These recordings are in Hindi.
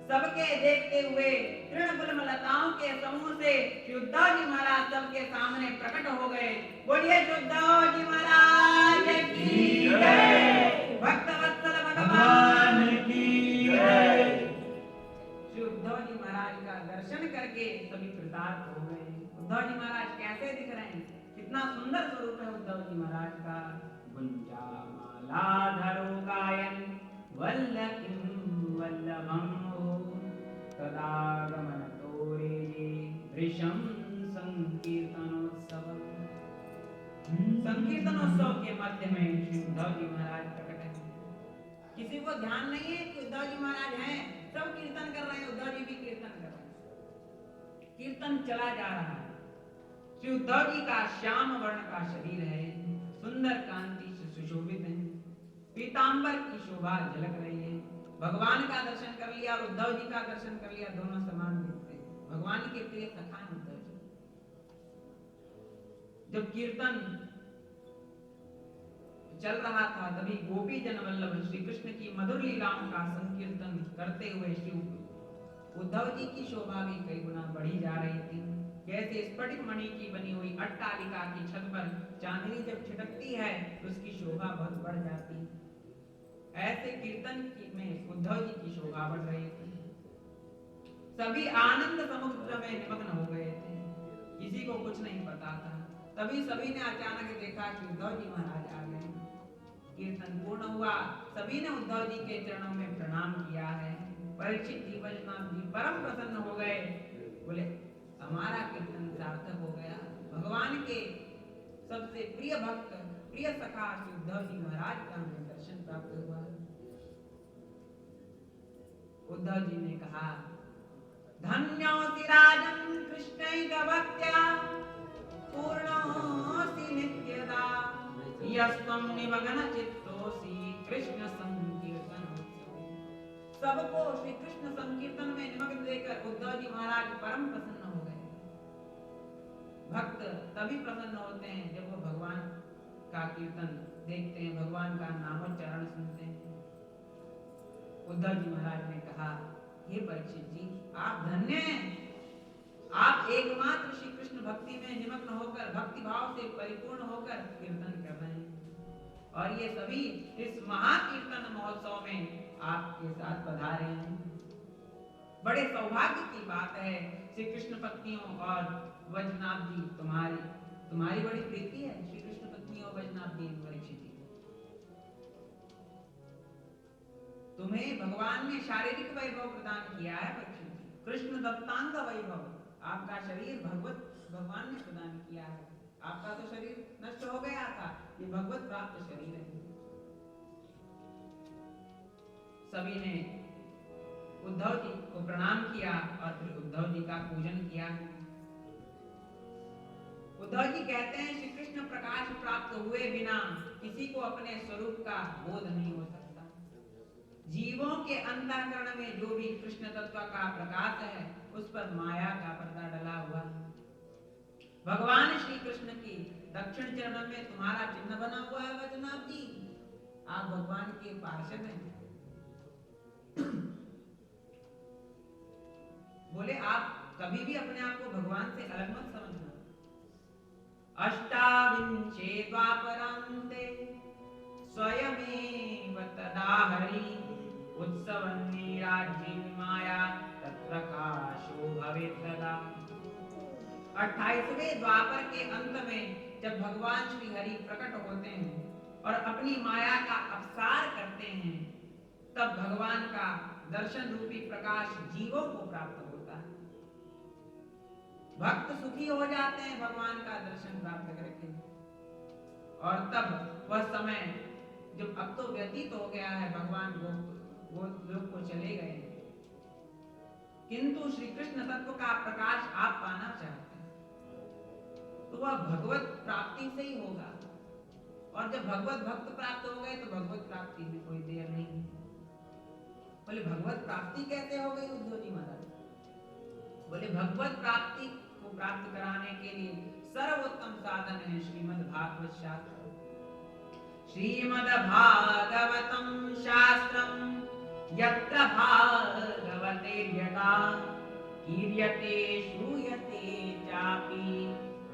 सबके देखते हुए तृणबुल लताओं के समूह से उद्धव जी महाराज सबके सामने प्रकट हो गए। बोलिए उद्धव जी महाराज की जय, भक्तवत्सल भगवान की जय। श्री उद्धव जी महाराज का दर्शन करके सभी कृतार्थ हो गए। उद्धव जी महाराज कैसे दिख रहे हैं, कितना सुंदर स्वरूप है उद्धव जी महाराज का। गुंजा मालाधरो गायन वल्लकिं वल्लभं तदागमन तोरे ऋषं संकीर्तनोत्सव। संकीर्तनोत्सव के मध्य में श्री उद्धव जी महाराज प्रकट हैं। किसी को ध्यान नहीं है कि उद्धव जी महाराज हैं, सब कीर्तन कर रहे हैं, उद्धव जी भी कीर्तन कर रहे हैं। कीर्तन चला जा रहा है। श्री उद्धव जी का श्याम वर्ण का शरीर है, सुंदर कांति से सुशोभित है, पीतांबर की शोभा झलक रही है। भगवान का दर्शन कर लिया और उद्धव जी का दर्शन कर लिया, दोनों समान दिखते हैं। भगवान के प्रिय सखा उद्धव जी। जब कीर्तन चल रहा था तभी गोपी जन वल्लभ श्री कृष्ण की मधुर लीलाओं का संकीर्तन करते हुए श्री उद्धव जी की शोभा भी कई गुना बढ़ी जा रही थी। जैसे स्फटिक मणि की बनी हुई अट्टालिका की छत पर चांदनी जब छिटकती है तो उसकी शोभा बहुत बढ़ जाती है, ऐसे कीर्तन में उद्धव जी की शोभा बढ़ रही थी। सभी आनंद समुद्र में निमग्न हो गए थे, किसी को कुछ नहीं पता था। तभी सभी ने अचानक देखा कि उद्धव जी महाराज आ गए। कीर्तन पूर्ण हुआ, सभी ने उद्धव जी के चरणों में प्रणाम किया है। परीक्षित जी वैष्णव जी परम प्रसन्न हो गए, बोले हमारा कीर्तन सार्थक हो गया। भगवान के सबसे प्रिय भक्त प्रिय सखा श्री उद्धव जी महाराज का हमें दर्शन प्राप्त हुआ। उद्धव जी ने कहा धन्योऽसि राजन् कृष्णैक भक्त्या पूर्णोऽसि नित्यदा यस्त्वं निमग्नचित्तोऽसि कृष्ण संकीर्तनोत्सवे। सबको श्री कृष्ण संकीर्तन में निमग्न देखकर उद्धव जी महाराज परम प्रसन्न हो गए। भक्त तभी प्रसन्न होते हैं जब वो भगवान का कीर्तन देखते हैं, भगवान का नामोच्चारण सुनते हैं। उद्धव जी महाराज ने कहा हे परीक्षित जी, आप धन्य हैं, आप एकमात्र श्री कृष्ण भक्ति में निमग्न होकर भक्ति भाव से परिपूर्ण होकर कीर्तन कर रहे हैं और ये सभी इस महाकीर्तन महोत्सव में आपके साथ पधारे हैं। बड़े सौभाग्य की बात है, श्री कृष्ण पत्नियों और वैष्णव जी तुम्हारी बड़ी प्रीति है। श्री कृष्ण पत्नियों वैष्णव जी परीक्षित जी, तुम्हें भगवान ने शारीरिक वैभव प्रदान किया है परीक्षित जी, कृष्ण दत्तांग वैभव, आपका शरीर भगवान ने प्रदान किया है। आपका तो शरीर नष्ट हो गया था, ये भगवत प्राप्त शरीर है। सभी ने उद्धव जी को प्रणाम किया और फिर उद्धव जी का पूजन किया। उद्धव जी कहते हैं श्री कृष्ण प्रकाश प्राप्त हुए बिना किसी को अपने स्वरूप का बोध नहीं हो सकता। जीवों के अंतःकरण में जो भी कृष्ण तत्व का प्रकाश है उस पर माया का पर्दा डला हुआ है। भगवान श्री कृष्ण की दक्षिण चरण में तुम्हारा चिन्ह बना हुआ है वैष्णव जी, आप भगवान के पार्षद हैं। बोले आप कभी भी अपने आप को भगवान से अलग मत समझना। अष्टाविंशे द्वापरान्ते स्वयमेव तदा हरि उत्सवन्नी राज्यं माया तत्प्रकाशो भवेत् तदा। 28वें द्वापर के अंत में जब भगवान श्री हरि प्रकट होते हैं और अपनी माया का अपसार करते हैं, तब भगवान का दर्शन रूपी प्रकाश जीवों को प्राप्त होता है। भक्त सुखी हो जाते हैं भगवान का दर्शन प्राप्त करके, और तब वह समय जब अब तो व्यतीत हो गया है, भगवान वो लोग को चले गए, किंतु श्री कृष्ण तत्व का प्रकाश आप पाना चाहते हैं तो वह भगवत प्राप्ति से ही होगा। और जब भगवत भक्त प्राप्त हो गए तो भगवत प्राप्ति में कोई देर नहीं। बोले भगवत प्राप्ति कैसे हो गई उद्धव जी महाराज? बोले भगवत प्राप्ति को प्राप्त कराने के लिए सर्वोत्तम साधन है श्रीमद् भागवत शास्त्र। श्रीमद् भागवतम शास्त्रम यत्र भागवतेर्यथा कीर्यते श्रूयते चापि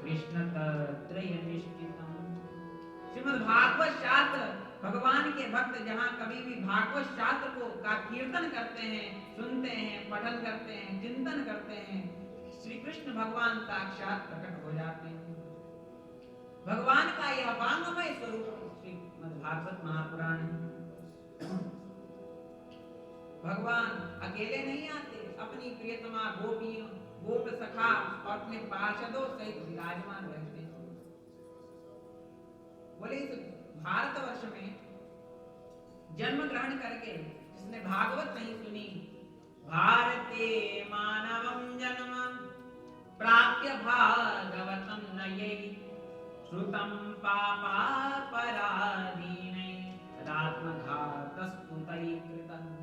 कृष्ण तत्रय निश्चितम्। श्रीमद् भागवत शास्त्र भगवान के भक्त जहाँ कभी भी भागवत शास्त्र को का कीर्तन करते हैं, सुनते हैं, पठन करते हैं, चिंतन करते हैं, श्री कृष्ण भगवान साक्षात प्रकट हो जाते हैं। भगवान का यह वांगमय स्वरूप श्रीमद् भागवत महापुराण है। भगवान अकेले नहीं आते, अपनी प्रियतमा गोपियों, गोप सखा और अपने पार्षदों सहित विराजमान रहते हैं। बोले इस भारतवर्ष में जन्म ग्रहण करके जिसने भागवत नहीं सुनी, भारते मानवम जन्म प्राप्य भागवतम नयेहि श्रुतम पापा पराधीनै तदात्मघातस्तु तैः कृतम्।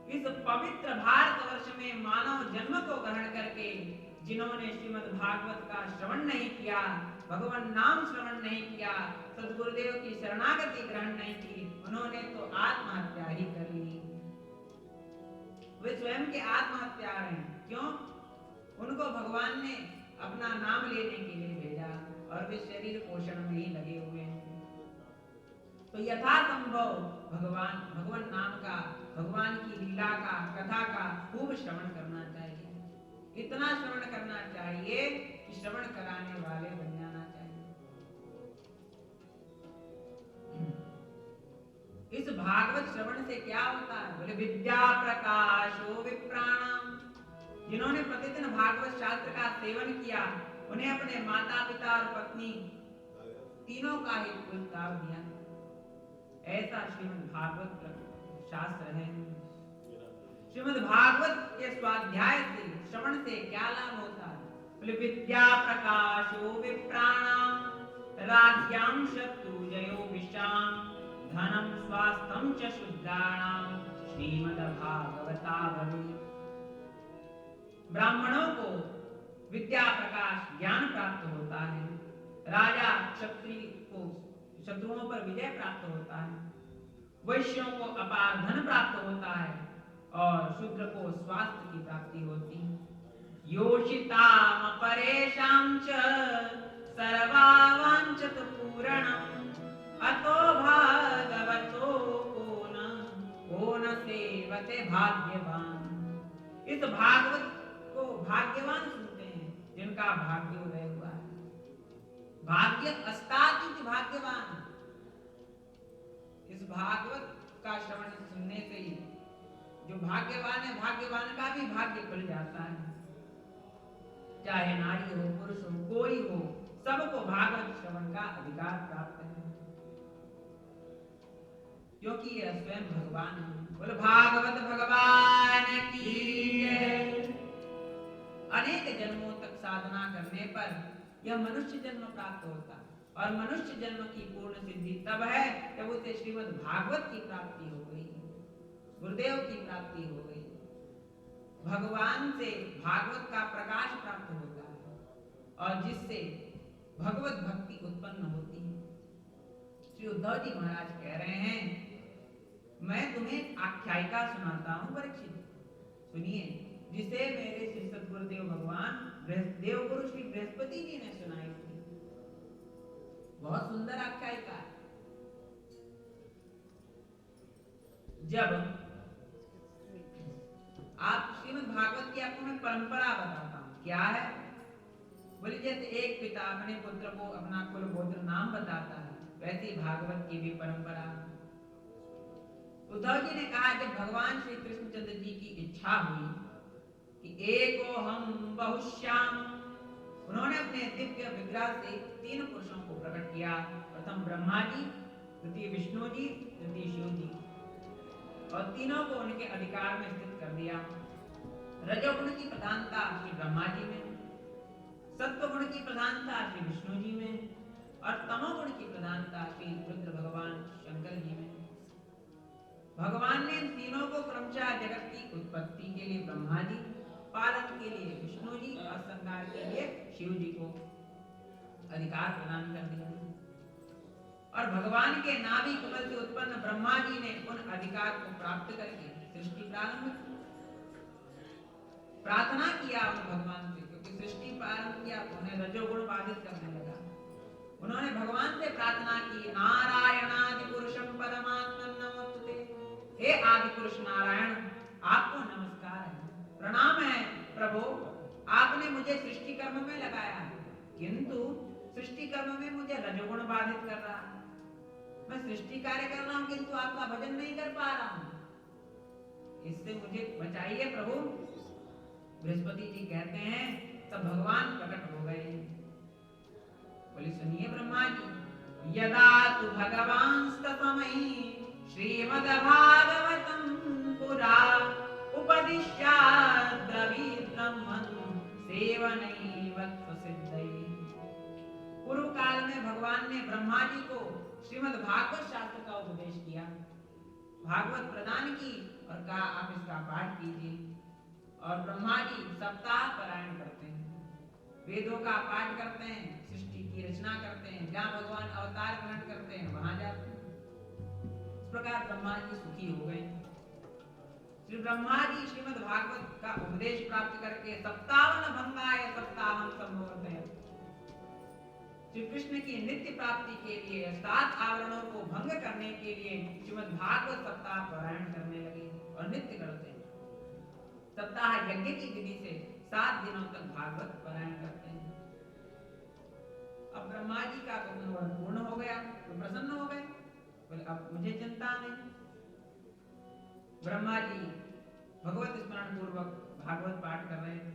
इस पवित्र भारतवर्ष में मानव जन्म को ग्रहण करके जिन्होंने श्रीमद् भागवत का श्रवण नहीं किया, भगवान नाम श्रवण नहीं किया, सद्गुरुदेव की शरणागति ग्रहण नहीं की, उन्होंने तो आत्महत्या ही कर ली। वे स्वयं के आत्महत्या हैं। क्यों? उनको भगवान ने अपना नाम लेने के लिए भेजा और वे शरीर पोषण में ही लगे हुए हैं। तो यथासंभव भगवान नाम का, भगवान की लीला का, कथा का खूब श्रवण करना चाहिए। इतना श्रवण करना चाहिए कि श्रवण कराने वाले बन जाना चाहिए। इस भागवत श्रवण से क्या होता है? बोले विद्या प्रकाशो विप्राणाम। जिन्होंने प्रतिदिन भागवत शास्त्र का सेवन किया, उन्हें अपने माता पिता और पत्नी तीनों का ही पुरस्कार दिया। ऐसा श्रीमद् भागवत शास्त्र है। श्रीमद् भागवत के स्वाध्याय से, श्रवण से क्या लाभ होता है? बोले विद्या प्रकाशो विप्राणाम राज्ञां शत्रुजयो विशाम धनम स्वास्थ्यं च शूद्राणां श्रीमद् भागवतावली। ब्राह्मणों को विद्या प्रकाश ज्ञान प्राप्त होता है, राजा क्षत्रिय को शत्रुओं पर विजय प्राप्त होता है, वैश्यों को अपार धन प्राप्त होता है और शूद्र को स्वास्थ्य की प्राप्ति होती है। योषिताम परेशां च सर्वावांछत पूरणम् अतो भागवतो को न सेवते भाग्यवान। इस भागवत को भाग्यवान सुनते हैं जिनका भाग्य उदय हुआ है। भाग्य अस्ताति भाग्यवान। इस भागवत का श्रवण सुनने से ही जो भाग्यवान है, भाग्यवान का भी भाग्य खुल जाता है। चाहे नारी हो, पुरुष हो, कोई हो, सबको भागवत श्रवण का अधिकार प्राप्त है, क्योंकि यह स्वयं भगवान है। बोलो भागवत भगवान की जय। अनेक जन्मों तक साधना करने पर यह मनुष्य जन्म प्राप्त होता है और मनुष्य जन्म की पूर्ण सिद्धि तब है जब उसे श्रीमद् भागवत की प्राप्ति हो गई, गुरुदेव की प्राप्ति हो गई, भगवान से भागवत का प्रकाश प्राप्त होता है और जिससे भगवत भक्ति उत्पन्न होती है। श्री उद्धव जी महाराज कह रहे हैं, मैं तुम्हें आख्यायिका सुनाता हूं परीक्षित, सुनिए, जिसे मेरे श्री सद्गुरुदेव भगवान देवगुरु श्री बृहस्पति जी ने सुनाई थी। बहुत सुंदर आख्यायिका है। जब आप श्रीमद् भागवत की आपको मैं परंपरा बताता हूं, क्या है? बोले जैसे एक पिता अपने पुत्र को अपना कुल गोत्र नाम बताता है, वैसी भागवत की भी परंपरा। उद्धव जी ने कहा, जब भगवान श्री कृष्णचंद्र जी की इच्छा हुई कि एको हम बहुश्याम, उन्होंने अपने दिव्य विग्रह से तीन पुरुषों को प्रकट किया। प्रथम ब्रह्मा जी, द्वितीय विष्णु जी, तृतीय शिव जी, और तीनों को उनके अधिकार में स्थित कर दिया। रजोगुण की प्रधानता श्री ब्रह्मा जी में, सत्वगुण की प्रधानता श्री विष्णु जी में और तमोगुण की प्रधानता श्री रुद्र भगवान शंकर जी में। भगवान ने इन तीनों को क्रमशः जगत की उत्पत्ति के लिए ब्रह्मा जी, पालन के लिए विष्णु जी और संहार के लिए शिव जी को अधिकार प्रदान कर दिया। और भगवान के नाभि कमल से उत्पन्न ब्रह्मा जी ने उन अधिकार को प्राप्त करके सृष्टि प्रारंभ की। प्रार्थना किया उन भगवान से, क्योंकि सृष्टि प्रारंभ किया तो उन्हें रजोगुण बाधित करने लगा। उन्होंने भगवान से प्रार्थना की, नारायणादि पुरुषम परमात्मन नमोस्तुते। हे आदि पुरुष नारायण, आपको नमस्कार है, प्रणाम है प्रभु। आपने मुझे सृष्टि कर्म में लगाया है, किंतु सृष्टि कर्म में मुझे रजोगुण बाधित कर रहा है। मैं सृष्टि कार्य कर रहा हूं, किंतु आपका भजन नहीं कर पा रहा हूं, इससे मुझे बचाइए प्रभु। बृहस्पति जी कहते हैं तब भगवान प्रकट हो गए। बोले सुनिए ब्रह्मा जी, यदा तु भगवान स्तमयि श्रीमद्भागवतम पुरा उपदिश्यात् ब्रह्मन् सेवनैव सिद्धये। पूर्व काल में भगवान ने ब्रह्मा जी को श्रीमद् भागवत शास्त्र का उपदेश किया, भागवत प्रदान की और कहा आप इसका पाठ कीजिए। और ब्रह्मा जी सप्ताह पारायण करते हैं, वेदों का पाठ करते हैं, सृष्टि की रचना करते हैं, जहां भगवान अवतार ग्रहण करते हैं वहां जाते हैं। इस प्रकार ब्रह्मा जी सुखी हो गए। श्री ब्रह्मा जी श्रीमद् भागवत का उपदेश प्राप्त करके 57 भंगाय सप्ताहं संवर्धयत्। श्री कृष्ण की नित्य प्राप्ति के लिए 7 आवरणों को भंग करने के लिए श्रीमद् भागवत सप्ताह पारायण करने लगे और नित्य करते हैं। सप्ताह यज्ञ की विधि से 7 दिनों तक भागवत पारायण करते हैं। अब ब्रह्मा जी का वर पूर्ण हो गया तो प्रसन्न हो गए, बोले अब मुझे चिंता नहीं। ब्रह्मा जी भगवत स्मरण पूर्वक भागवत पाठ कर रहे थे।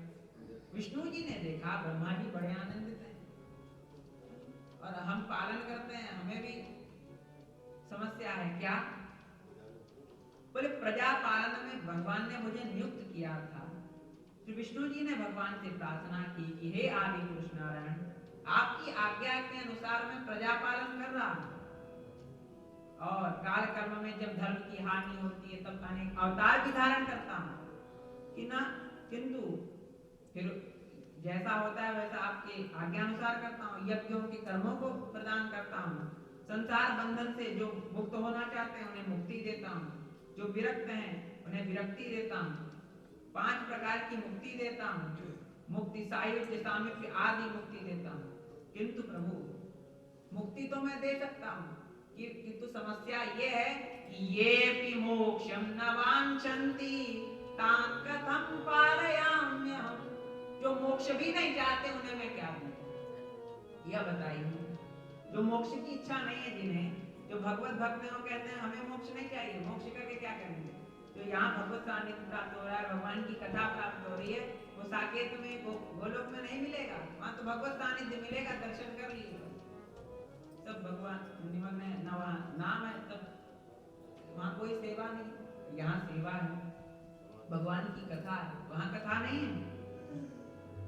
विष्णु जी ने देखा ब्रह्मा जी बड़े आनंदित हैं और हम पालन करते हैं, हमें भी समस्या है क्या? बोले प्रजा पालन में भगवान ने मुझे नियुक्त किया था। श्री विष्णु जी ने भगवान से प्रार्थना की कि हे आदि पुरुष नारायण, आपकी आज्ञा के अनुसार मैं प्रजा पालन कर रहा हूं और काल कर्म में जब धर्म की हानि होती है तब अनेक अवतार भी धारण करता हूं कि ना, किंतु फिर जैसा होता है वैसा आपके आज्ञा अनुसार करता हूं। यज्ञों के कर्मों को प्रदान करता हूं, संसार बंधन से जो मुक्त होना चाहते हैं उन्हें मुक्ति देता हूं, जो विरक्त हैं उन्हें विरक्ति देता हूं, 5 प्रकार की मुक्ति देता हूं, मुक्ति सायुज्य सामीप्य आदि मुक्ति देता हूं। किंतु प्रभु मुक्ति तो मैं दे सकता हूं, किंतु समस्या ये है कि ये भी मोक्षम न वांछन्ति तान कथम पालयाम्यहम्। जो मोक्ष भी नहीं चाहते उन्हें मैं क्या दूं? यह बताइए। जो मोक्ष की इच्छा नहीं है, जिन्हें जो भगवत भक्त हैं वो कहते हैं हमें मोक्ष नहीं चाहिए, मोक्ष करके क्या करेंगे? तो यहाँ भगवत सानिध्य प्राप्त हो रहा है, भगवान की कथा प्राप्त हो रही है, वो साकेत में गोलोक में नहीं मिलेगा, वहां तो भगवत सानिध्य मिलेगा, दर्शन कर लीजिए। सब भगवान निमग्न है, नाम है, तब वहां कोई सेवा नहीं। यहाँ सेवा है, भगवान की कथा है, वहां कथा नहीं है।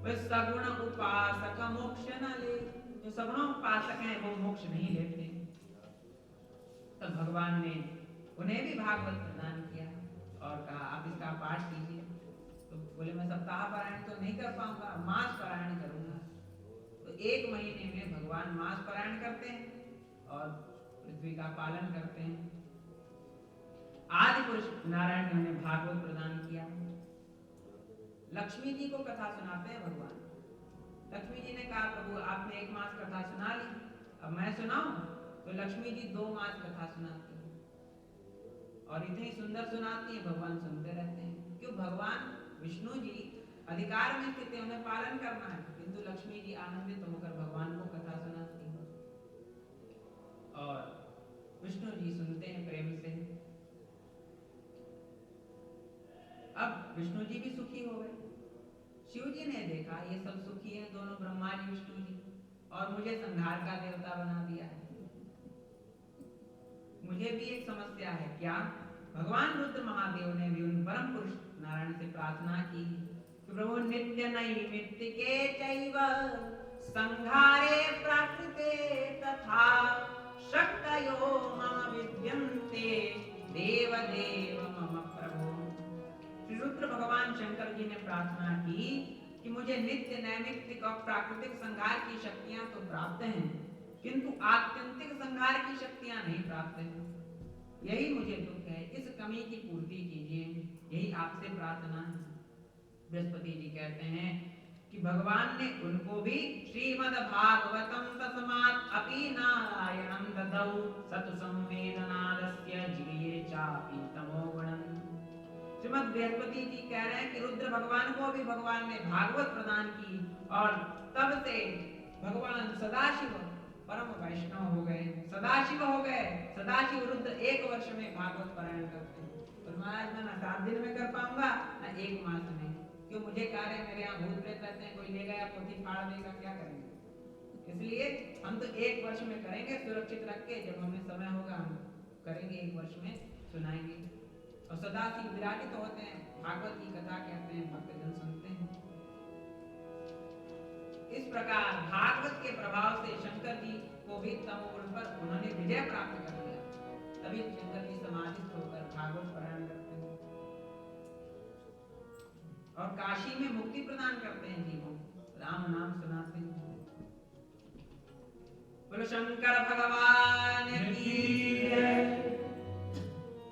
सगुण उपासक मोक्ष न ले, जो सगुण उपासक हैं वो मोक्ष नहीं लेते। तब भगवान ने उन्हें भी भागवत प्रदान किया और कहा आप इसका पाठ कीजिए। तो बोले मैं सप्ताह पारायण तो नहीं कर पाऊंगा, मास पारायण करूंगा। तो 1 महीने में भगवान मास पारायण करते हैं और पृथ्वी का पालन करते हैं। आदि पुरुष नारायण ने उन्हें भागवत प्रदान किया। लक्ष्मी जी को कथा सुनाते हैं भगवान। लक्ष्मी जी ने कहा प्रभु आपने 1 मास कथा सुना ली, अब मैं सुनाऊं? तो लक्ष्मी जी 2 मास कथा सुनाती हैं और इतनी सुंदर सुनाती हैं, भगवान सुनते रहते हैं। क्यों? भगवान विष्णु जी अधिकार में स्थित है, उन्हें पालन करना है, किंतु लक्ष्मी जी आनंदित होकर भगवान को कथा सुनाती हैं और विष्णु जी सुनते हैं प्रेम से। अब विष्णु जी भी सुखी हो गए। शिव जी ने देखा ये सब सुखी हैं दोनों, ब्रह्मा जी विष्णु जी, और मुझे संहार का देवता बना दिया है। मुझे भी एक समस्या है क्या? भगवान रुद्र महादेव ने भी उन परम पुरुष नारायण से प्रार्थना की प्रभु नित्य नैमित्तिके चैव संहारे प्राकृते तथा शक्तयो मम विद्यन्ते देव देव मम प्रभु। श्री रुद्र भगवान शंकर जी ने प्रार्थना की कि मुझे नित्य नैमित्तिक और प्राकृतिक संहार की शक्तियां तो प्राप्त हैं, किंतु आत्यंतिक संहार की शक्तियां नहीं प्राप्त हैं। यही मुझे दुख है, इस कमी की पूर्ति कीजिए, यही आपसे प्रार्थना है। बृहस्पति जी कहते हैं कि भगवान ने उनको भी श्रीमद् भागवतम तस्मात् अपि नारायणं ददौ सतु संवेदनादस्य जिये चापि तमोगुणम्। श्रीमद् बृहस्पति जी कह रहे हैं कि रुद्र भगवान को भी भगवान ने भागवत प्रदान की और तब से भगवान सदाशिव परम वैष्णव हो गए, सदाशिव हो गए। सदाशिव रुद्र 1 वर्ष में भागवत पारायण करते हैं। और महाराज मैं ना 7 दिन में कर पाऊंगा ना 1 मास में, क्यों मुझे कार्य मेरे यहाँ भूत प्रेत रहते हैं, कोई ले गया पोथी फाड़ देगा, क्या करेंगे। इसलिए हम तो 1 वर्ष में करेंगे सुरक्षित रख के, जब हमें समय होगा हम करेंगे, 1 वर्ष में सुनाएंगे। और सदाशिव विराजित तो होते हैं, भागवत की कथा कहते हैं, भक्तजन सुनते हैं। इस प्रकार भागवत के प्रभाव से शंकर जी को भी तमोगुण पर उन्होंने विजय प्राप्त कर लिया। तभी शंकर जी समाधिस्थ होकर भागवत पारायण करते हैं और काशी में मुक्ति प्रदान करते हैं जीवों, राम नाम सुनाते हैं। बोलो शंकर भगवान की जय।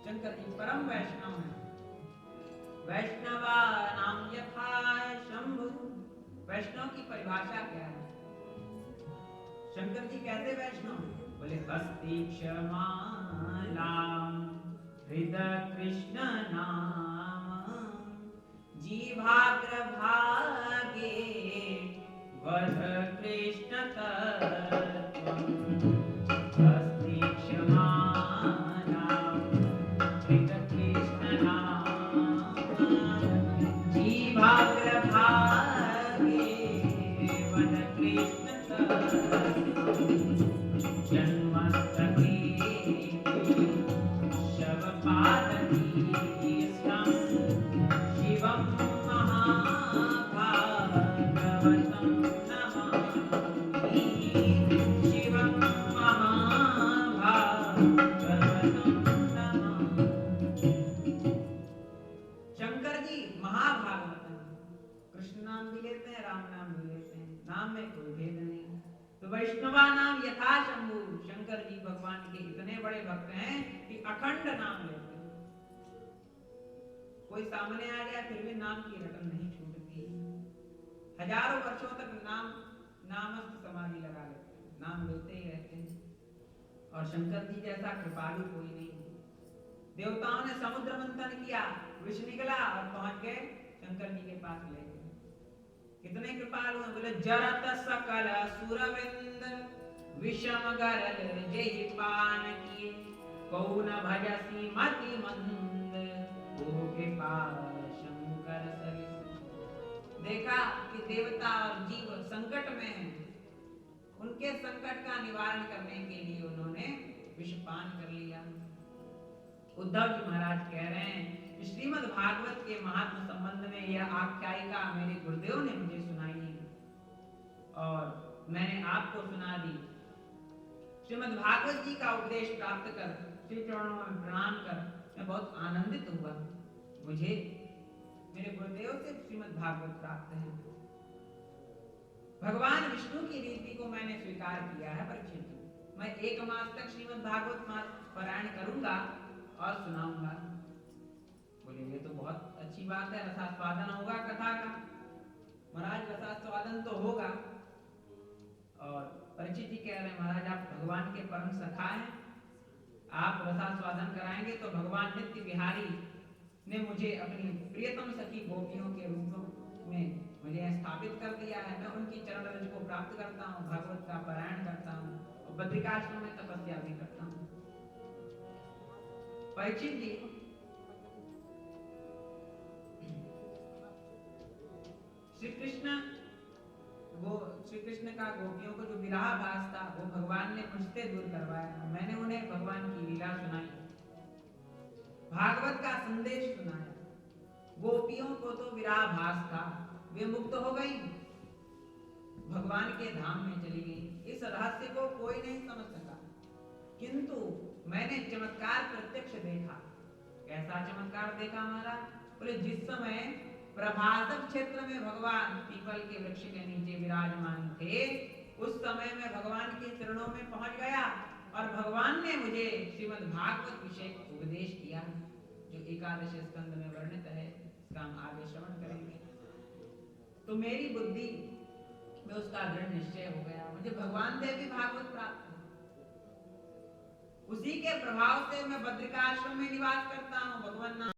शंकर जी परम वैष्णव हैं। वैष्णवा नाम यथा शंभु। वैष्णव की परिभाषा क्या है? शंकर जी कहते वैष्णव बोले अस्ति क्षमालाम हृदय कृष्ण नाम जीवाग्र भागे वध कृष्ण तत्वम्। अस्ति क्षमालाम हृदय कृष्ण नाम जीवाग्र भागे वध कृष्ण तत्वम्। जन्मस्तके शवपादनीयं शिवं महाभागवतं नमामि। शिवं महाभागवतं नमामि। शंकर जी महाभागवत हैं। कृष्ण नाम भी लेते हैं, राम नाम भी लेते हैं, नाम में कोई भेद नहीं। तो वैष्णवा नाम यथा शंभु। शंकर जी भगवान के इतने बड़े भक्त हैं कि अखंड नाम लेते हैं। कोई सामने आ गया फिर भी नाम की रटन नहीं छूटती। हजारों वर्षों तक नामस्थ समाधि लगा लेते हैं, नाम लेते ही रहते हैं। और शंकर जी जैसा कृपालु कोई नहीं। देवताओं ने समुद्र मंथन किया, विष निकला और पहुंच गए शंकर जी के पास ले गए। कितने कृपालु हैं। बोले जरत सकल सुरविंद विषम गरल जेहि पान किए कौन भजसी मति मंद ओ कृपा शंकर सरिस। देखा कि देवता और जीव संकट में हैं, उनके संकट का निवारण करने के लिए उन्होंने विषपान कर लिया। उद्धव जी महाराज कह रहे हैं श्रीमद् भागवत के महात्म संबंध में यह आख्यायिका मेरे गुरुदेव ने मुझे सुनाई है और मैंने आपको सुना दी। श्रीमद् भागवत जी का उपदेश प्राप्त कर श्री चरणों में प्रणाम कर मैं बहुत आनंदित हुआ। मुझे मेरे गुरुदेव से श्रीमद् भागवत प्राप्त है। भगवान विष्णु की रीति को मैंने स्वीकार किया है। परीक्षित मैं 1 मास तक श्रीमद् भागवत पारायण करूंगा और सुनाऊंगा। बोले ये तो बहुत अच्छी बात है, रसास्वादन होगा कथा का। महाराज रसास्वादन तो होगा। और परीक्षित जी कह रहे हैं महाराज आप भगवान के परम सखा हैं, आप रसास्वादन कराएंगे तो भगवान नित्य विहारी ने मुझे अपनी प्रियतम सखी गोपियों के रूप में मुझे स्थापित कर दिया है। मैं उनकी चरण रज को प्राप्त करता हूँ, भागवत का पारायण करता हूँ और बद्रिकाश्रम में तपस्या भी करता हूँ। परीक्षित जी श्री कृष्ण का गोपियों को जो विरह भास था वो भगवान ने मुझसे दूर करवाया। मैंने उन्हें भगवान की लीला सुनाई, भागवत का संदेश सुनाया। गोपियों को तो विरह भास था, वे मुक्त हो गई, भगवान के धाम में चली गई। इस रहस्य को कोई नहीं समझ सका, किंतु मैंने चमत्कार प्रत्यक्ष देखा। कैसा चमत्कार देखा हमारा? बोले जिस समय प्रभासक क्षेत्र में भगवान पीपल के वृक्ष के नीचे विराजमान थे, उस समय मैं भगवान के चरणों में पहुंच गया और भगवान ने मुझे श्रीमद् भागवत विषय उपदेश किया, जो एकादश स्कंद में वर्णित है। इसका हम आगे श्रवण करेंगे। तो मेरी बुद्धि में उसका दृढ़ निश्चय हो गया, मुझे भगवान से भी भागवत प्राप्त हो। उसी के प्रभाव से मैं बद्रिकाश्रम में निवास करता हूँ, भगवान नाम